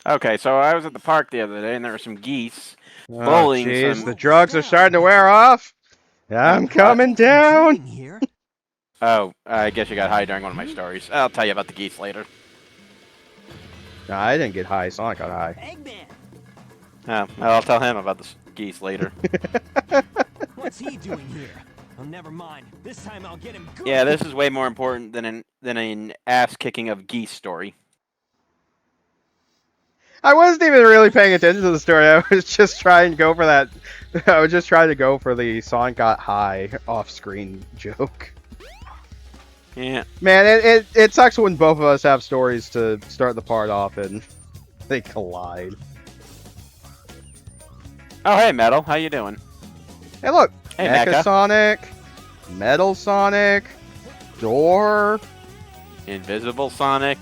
Okay, so I was at the park the other day, and there were some geese Oh, bullying jeez, some. the drugs are starting to wear off. I'm What? coming down. Here? Oh, I guess you got high during one of my stories. I'll tell you about the geese later. No, I didn't get high. Sonic got high. Eggman! Oh, well, I'll tell him about the geese later. What's he doing here? Oh, never mind. This time I'll get him good. Yeah, this is way more important than an ass kicking of geese story. I wasn't even really paying attention to the story. I was just trying to go for that. I was just trying to go for the Sonic got high off-screen joke. Yeah. Man, it sucks when both of us have stories to start the part off and they collide. Oh, hey, Metal, how you doing? Hey, look, Hey, Mecha Mecha. Sonic, Metal Sonic, Door. Invisible Sonic.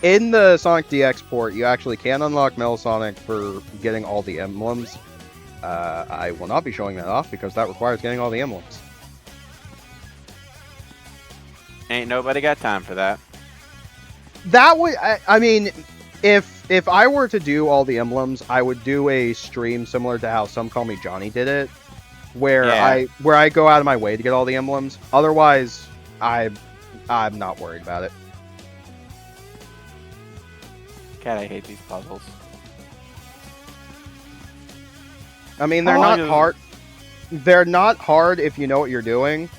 In the Sonic DX port, you actually can unlock Metal Sonic for getting all the emblems. I will not be showing that off because that requires getting all the emblems. Ain't nobody got time for that. That would, I mean, if I were to do all the emblems, I would do a stream similar to how Some Call Me Johnny did it, where Yeah. I go out of my way to get all the emblems. Otherwise, I'm not worried about it. God, I hate these puzzles. I mean, they're How long not is- hard. They're not hard if you know what you're doing.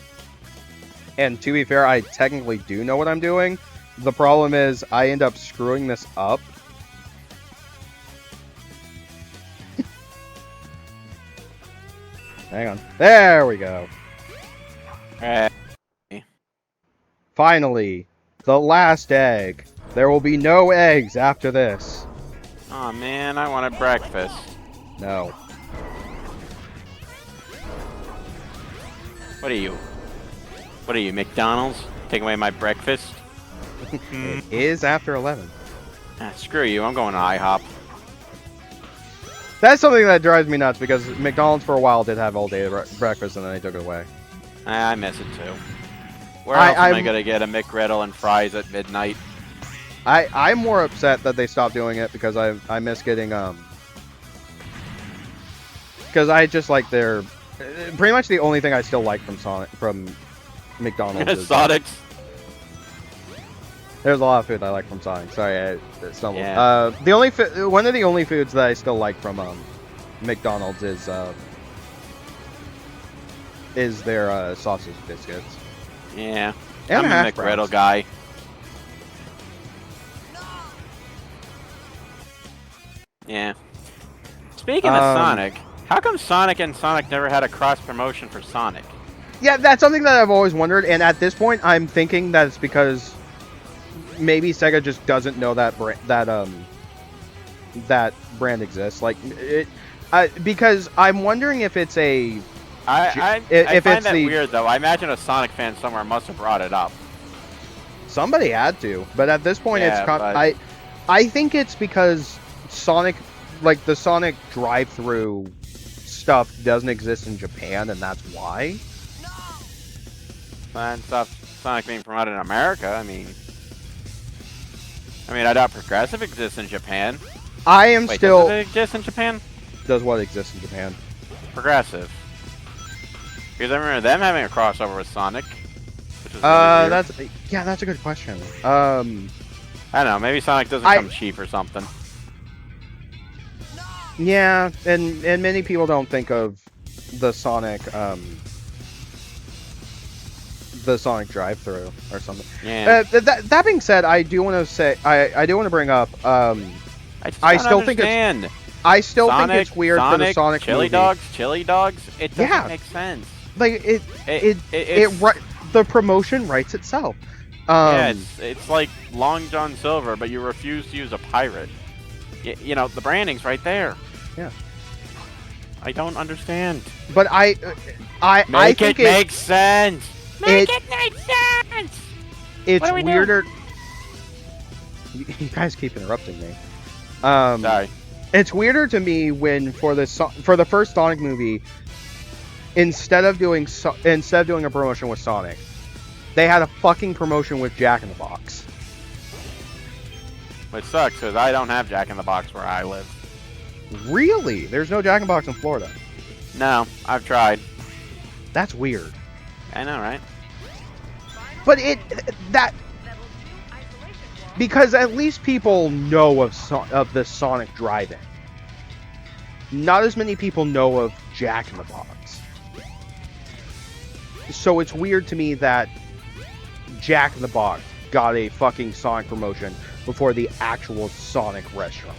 And to be fair, I technically do know what I'm doing. The problem is I end up screwing this up. Hang on. There we go. Alright. Finally, the last egg. There will be no eggs after this. Oh man, I wanted breakfast. No. What are you? What are you, McDonald's? Take away my breakfast? It is after 11. Ah, screw you, I'm going to IHOP. That's something that drives me nuts because McDonald's for a while did have all day breakfast and then they took it away. I miss it too. Where else am I I'm- gonna get a McGriddle and fries at midnight? I'm more upset that they stopped doing it because I miss getting because I just like their pretty much the only thing I still like from McDonald's is Sonic's. there's a lot of food I like from Sonic. Sorry, I stumbled. Yeah. The only one of the only foods that I still like from McDonald's is their sausage biscuits. Yeah. And I'm a hash McGriddle browns. guy. Yeah. Speaking of Sonic, how come Sonic and Sonic never had a cross promotion for Sonic? Yeah, that's something that I've always wondered, and at this point, I'm thinking that it's because maybe Sega just doesn't know that that brand exists. Like it, because I'm wondering if it's a I if find it's that the- weird though. I imagine a Sonic fan somewhere must have brought it up. somebody had to, but at this point, Yeah, it's but- I think it's because Sonic, like the Sonic drive-through stuff, doesn't exist in Japan, and that's why. And stuff Sonic being promoted in America. I mean, I doubt Progressive exists in Japan. I am Wait, still does it exist in Japan? does what exists in Japan. Progressive. Because I remember them having a crossover with Sonic. Which is really weird. That's a good question. I don't know. Maybe Sonic doesn't come cheap or something. Yeah, and many people don't think of the Sonic drive-through or something. Yeah. That being said, I do want to say I do want to bring up I just I don't still think it's understand. I still Sonic, think it's weird for the Sonic chili movie. Chili dogs. It doesn't Yeah. make sense. Like It's- the promotion writes itself. Yeah, it's like Long John Silver, but you refuse to use a pirate. You know, the branding's right there. Yeah. I don't understand. But I Make think it make sense. Make it make sense. it's What are we doing? weirder. You guys keep interrupting me. Sorry. It's weirder to me when for the first Sonic movie, instead of doing a promotion with Sonic, They had a fucking promotion with Jack in the Box. Which sucks, because I don't have Jack in the Box where I live. Really? There's no Jack in the Box in Florida. No, I've tried. That's weird. I know, right? But because at least people know of the Sonic Drive-In. Not as many people know of Jack in the Box. So it's weird to me that Jack in the Box got a fucking Sonic promotion before the actual Sonic restaurant.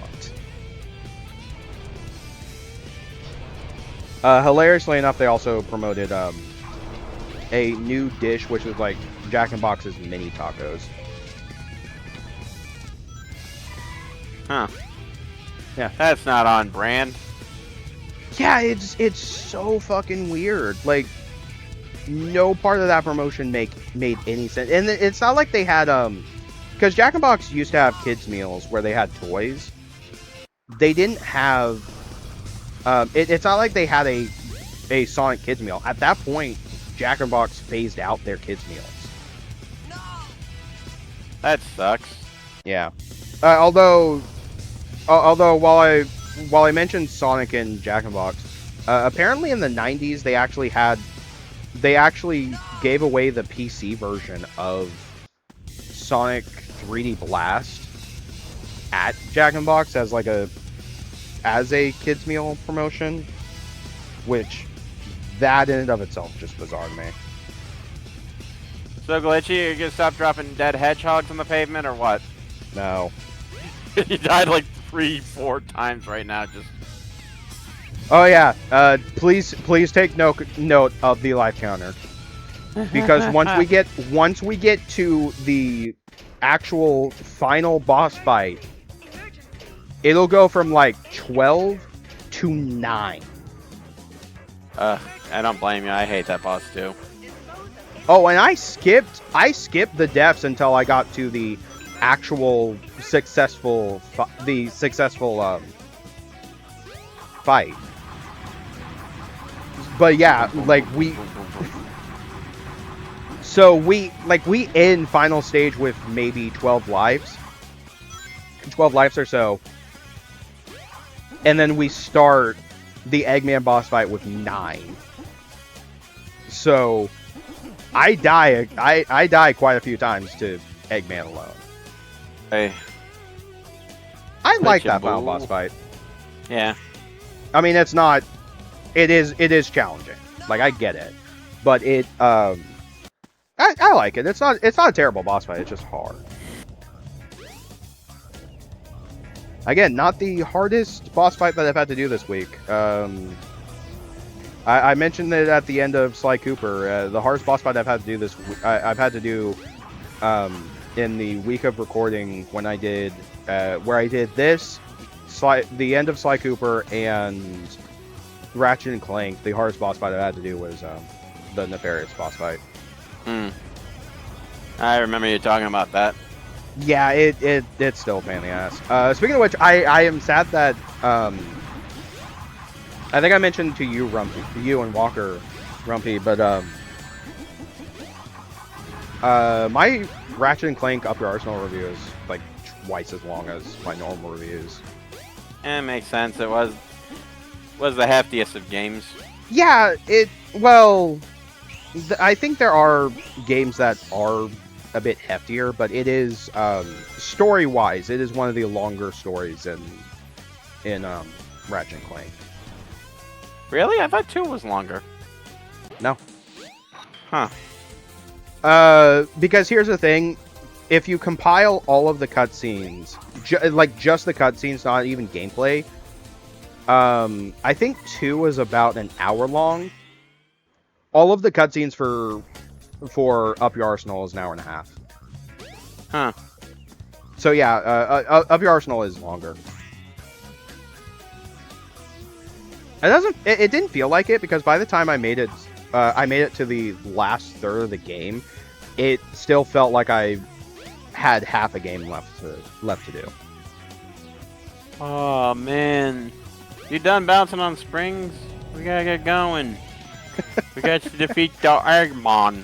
Hilariously enough, they also promoted a new dish, which was like Jack in the Box's mini tacos. Huh. Yeah. That's not on brand. Yeah, it's so fucking weird. Like, no part of that promotion made any sense. And it's not like they had because Jack in the Box used to have kids meals where they had toys. They didn't have it's not like they had a Sonic kids meal. At that point, Jack in the Box phased out their kids meals. That sucks. Yeah. Although while I mentioned Sonic and Jack in the Box, apparently in the 90s they actually gave away the PC version of Sonic 3D Blast at Jack in the Box as a kids meal promotion, which that in and of itself just bizarre to me. So Glitchy, you gonna stop dropping dead hedgehogs on the pavement or what? No. You died like 3-4 times right now. Just. Oh yeah. Please take note of the life counter, because once we get to the actual final boss fight, it'll go from like 12 to 9. I don't blame you. I hate that boss too. Oh, and I skipped the deaths until I got to the actual successful fight. But yeah, like we end final stage with maybe 12 lives or so, and then we start the Eggman boss fight with 9. So I die quite a few times to Eggman alone. Hey. I like that final boss fight. Yeah. I mean, it's not. It is challenging. Like, I get it, but I like it. It's not a terrible boss fight. It's just hard. Again, not the hardest boss fight that I've had to do this week. I mentioned it at the end of Sly Cooper. The hardest boss fight I've had to do I've had to do in the week of recording when I did where I did this the end of Sly Cooper and Ratchet and Clank. The hardest boss fight I had to do was the Nefarious boss fight. I remember you talking about that. Yeah, it's still a pain in the ass. Speaking of which, I am sad that I think I mentioned to you, Rumpy, to you and Walker, Rumpy, but my Ratchet and Clank Up Your Arsenal review is like twice as long as my normal reviews. It makes sense. It was the heftiest of games. Yeah, I think there are games that are a bit heftier, but it is story-wise, it is one of the longer stories in Ratchet and Clank. Really? I thought 2 was longer. No. Huh. Because here's the thing, if you compile all of the cutscenes, just the cutscenes, not even gameplay, I think 2 is about an hour long. All of the cutscenes for Up Your Arsenal is an hour and a half. Huh. So yeah, Up Your Arsenal is longer. It didn't feel like it, because by the time I made it to the last third of the game, it still felt like I had half a game left to do. Oh man, you done bouncing on springs? We gotta get going. We got to defeat the Eggman.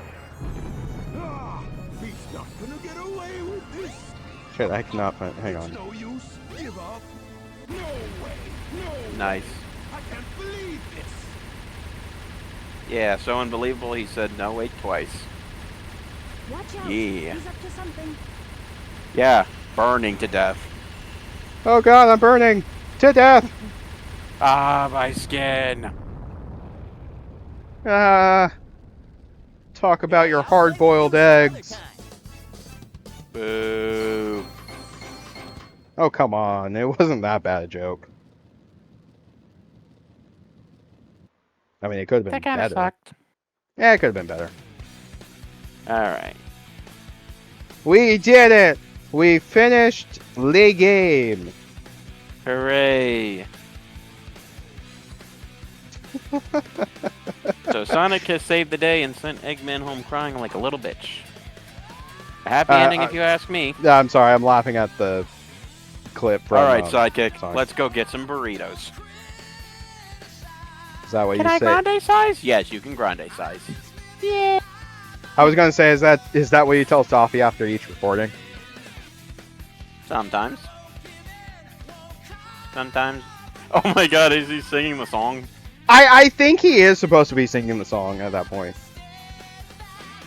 shit, I cannot find. Hang on. No use. Give up. No way. No way. Nice. I can't believe this. Yeah, so unbelievable he said no wait twice. Watch out. Yeah. He's up to something. Yeah, burning to death. Oh god, I'm burning to death. Ah, my skin. Talk about your hard-boiled eggs. Boo. Oh come on, it wasn't that bad a joke. I mean, it could have been That kind of better. sucked. Yeah, it could have been better. Alright. We did it! We finished the game. Hooray. So Sonic has saved the day and sent Eggman home crying like a little bitch. A happy ending if you ask me. Yeah, I'm sorry, I'm laughing at the clip from. Alright, Sidekick, Sonic. let's go get some burritos. Is that what Can you I say? grande size? Yes, you can grande size. Yeah. I was gonna say, is that what you tell Sophie after each recording? Sometimes. Sometimes. Oh my god, is he singing the song? I think he is supposed to be singing the song at that point.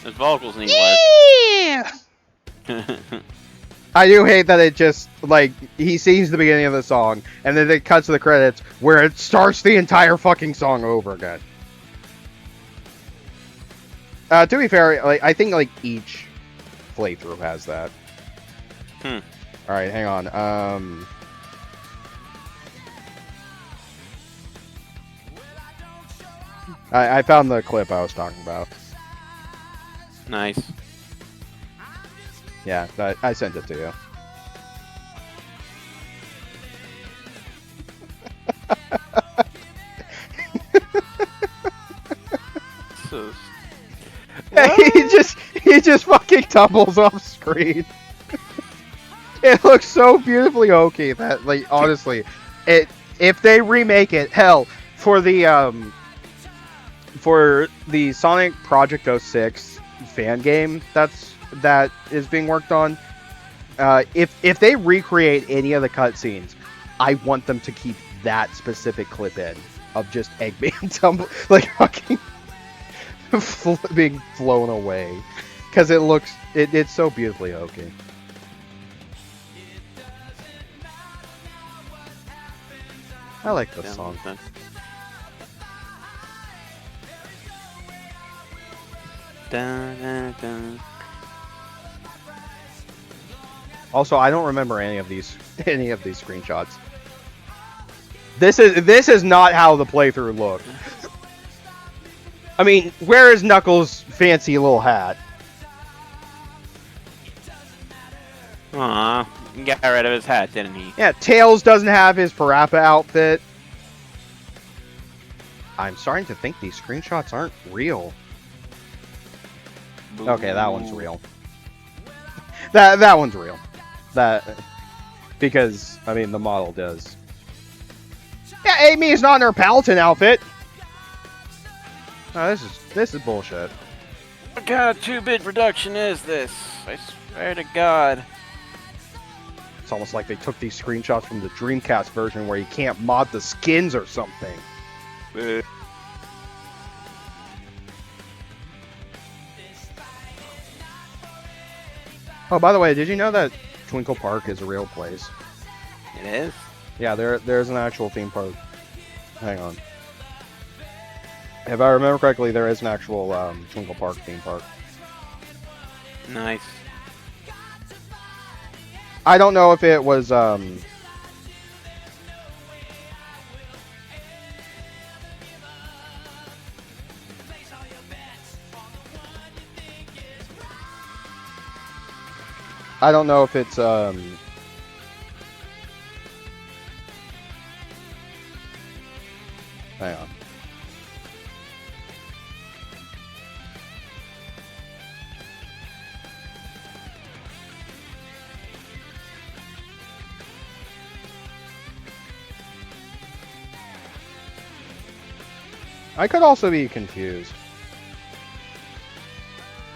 His vocals need Yeah! work. I do hate that it just, like, he sings the beginning of the song, and then it cuts to the credits, where it starts the entire fucking song over again. To be fair, like, I think, like, each playthrough has that. Alright, hang on, I found the clip I was talking about. Nice. Yeah, I sent it to you. So, he just fucking tumbles off screen. It looks so beautifully okay that, like, honestly, if they remake it, hell, for the Sonic Project 06 fan game that is being worked on, if they recreate any of the cutscenes, I want them to keep that specific clip in of just Eggman like fucking being flown away, because it's so beautifully okay. I like this song. Dun, dun, dun. Also, I don't remember any of these screenshots. This is not how the playthrough looked. I mean, where is Knuckles' fancy little hat? Aw, he got rid of his hat, didn't he? Yeah, Tails doesn't have his Parappa outfit. I'm starting to think these screenshots aren't real. Okay, that one's real. That one's real. Because I mean the model does. Yeah, Amy is not in her Paladin outfit. Oh, this is bullshit. What kind of 2-bit production is this? I swear to God. It's almost like they took these screenshots from the Dreamcast version where you can't mod the skins or something. Oh, by the way, did you know that Twinkle Park is a real place? It is? Yeah, there's an actual theme park. Hang on. If I remember correctly, there is an actual Twinkle Park theme park. Nice. I don't know if it was I don't know if it's hang on. I could also be confused.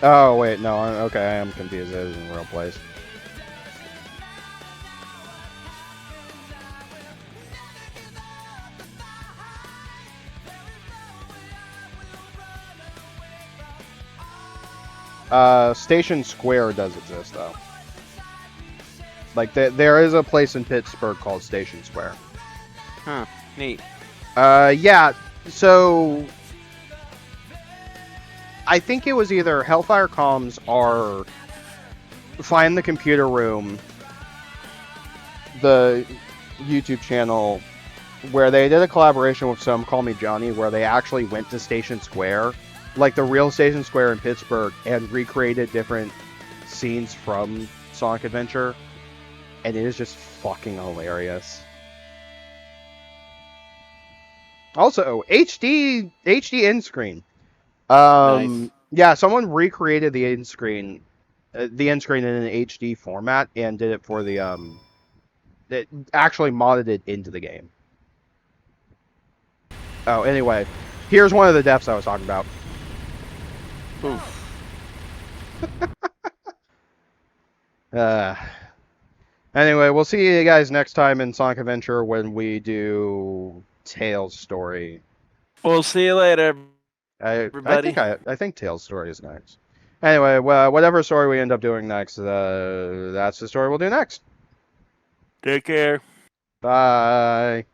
Oh wait, no, okay, I am confused. It is in a real place. Station Square does exist though. Like there is a place in Pittsburgh called Station Square. Huh. Neat. Yeah. So I think it was either Hellfire Comms or Find the Computer Room, the YouTube channel, where they did a collaboration with Some Call Me Johnny, where they actually went to Station Square, like the real Station Square in Pittsburgh, and recreated different scenes from Sonic Adventure, and it is just fucking hilarious. Also, HD end screen. Nice. Yeah, someone recreated the end screen in an HD format and did it for the it actually modded it into the game. Oh, anyway, here's one of the deaths I was talking about. Oof. Anyway, we'll see you guys next time in Sonic Adventure when we do Tails' story. We'll see you later, I everybody. think Tails' story is next. Anyway, well, whatever story we end up doing next, that's the story we'll do next. Take care. Bye.